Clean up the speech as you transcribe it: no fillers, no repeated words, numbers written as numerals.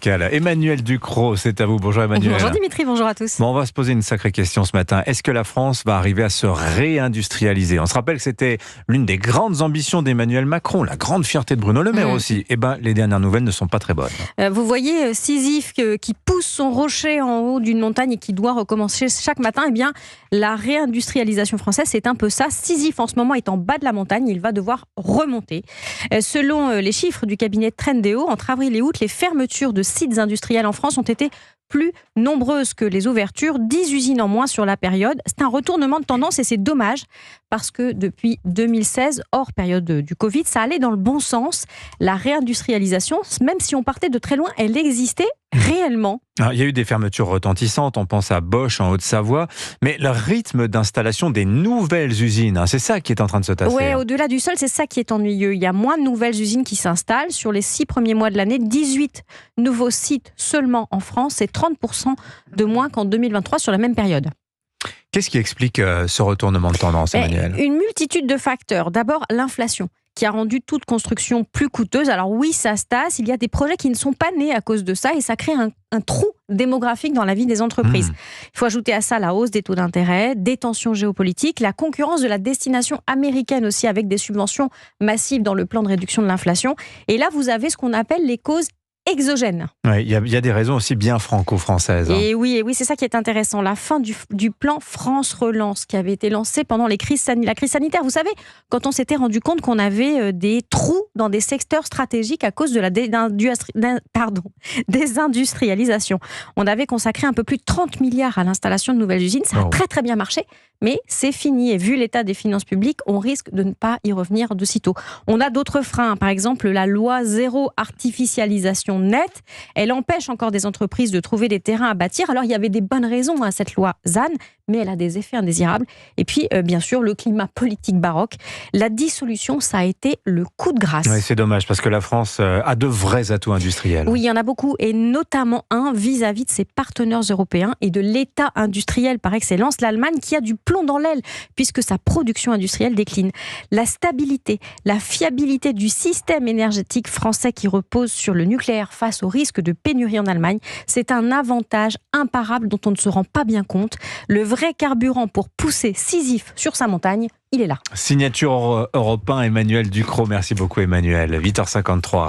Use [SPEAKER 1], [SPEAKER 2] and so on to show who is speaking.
[SPEAKER 1] Emmanuel Ducrot, c'est à vous. Bonjour Emmanuel.
[SPEAKER 2] Bonjour Dimitri, bonjour à tous.
[SPEAKER 1] Bon, on va se poser une sacrée question ce matin. Est-ce que la France va arriver à se réindustrialiser ? On se rappelle que c'était l'une des grandes ambitions d'Emmanuel Macron, la grande fierté de Bruno Le Maire aussi. Eh bien, les dernières nouvelles ne sont pas très bonnes.
[SPEAKER 2] Vous voyez Sisyphe qui pousse son rocher en haut d'une montagne et qui doit recommencer chaque matin. Eh bien, la réindustrialisation française, c'est un peu ça. Sisyphe, en ce moment, est en bas de la montagne. Il va devoir remonter. Selon les chiffres du cabinet Trendéo, entre avril et août, les fermetures de sites industriels en France ont été plus nombreuses que les ouvertures, 10 usines en moins sur la période. C'est un retournement de tendance et c'est dommage parce que depuis 2016, hors période du Covid, ça allait dans le bon sens. La réindustrialisation, même si on partait de très loin, elle existait réellement.
[SPEAKER 1] Alors, il y a eu des fermetures retentissantes, on pense à Bosch en Haute-Savoie, mais le rythme d'installation des nouvelles usines, c'est ça qui est en train de se tasser.
[SPEAKER 2] Oui, au-delà du sol, c'est ça qui est ennuyeux. Il y a moins de nouvelles usines qui s'installent. Sur les 6 premiers mois de l'année, 18 nouveaux sites seulement en France, c'est 30% de moins qu'en 2023 sur la même période.
[SPEAKER 1] Qu'est-ce qui explique ce retournement de tendance, Emmanuel ?
[SPEAKER 2] Une multitude de facteurs. D'abord, l'inflation, qui a rendu toute construction plus coûteuse. Alors oui, ça se tasse, il y a des projets qui ne sont pas nés à cause de ça et ça crée un trou démographique dans la vie des entreprises. Il faut ajouter à ça la hausse des taux d'intérêt, des tensions géopolitiques, la concurrence de la destination américaine aussi avec des subventions massives dans le plan de réduction de l'inflation. Et là, vous avez ce qu'on appelle les causes exogènes.
[SPEAKER 1] Ouais, il y a des raisons aussi bien franco-françaises.
[SPEAKER 2] Et oui, c'est ça qui est intéressant. La fin du plan France Relance qui avait été lancé pendant la crise sanitaire. Vous savez, quand on s'était rendu compte qu'on avait des trous dans des secteurs stratégiques à cause de la désindustrialisation. On avait consacré un peu plus de 30 milliards à l'installation de nouvelles usines. Ça a très très bien marché, mais c'est fini. Et vu l'état des finances publiques, on risque de ne pas y revenir de sitôt. On a d'autres freins. Par exemple, la loi zéro artificialisation nette. Elle empêche encore des entreprises de trouver des terrains à bâtir. Alors, il y avait des bonnes raisons à cette loi ZAN, mais elle a des effets indésirables. Et puis, bien sûr, le climat politique baroque. La dissolution, ça a été le coup de grâce.
[SPEAKER 1] Oui, c'est dommage, parce que la France a de vrais atouts industriels.
[SPEAKER 2] Oui, il y en a beaucoup, et notamment un vis-à-vis de ses partenaires européens et de l'État industriel par excellence, l'Allemagne, qui a du plomb dans l'aile, puisque sa production industrielle décline. La stabilité, la fiabilité du système énergétique français qui repose sur le nucléaire face au risque de pénurie en Allemagne, c'est un avantage imparable dont on ne se rend pas bien compte. Le vrai carburant pour pousser Sisyphe sur sa montagne, il est là.
[SPEAKER 1] Signature Europe 1, Emmanuel Ducrot. Merci beaucoup Emmanuel. 8h53.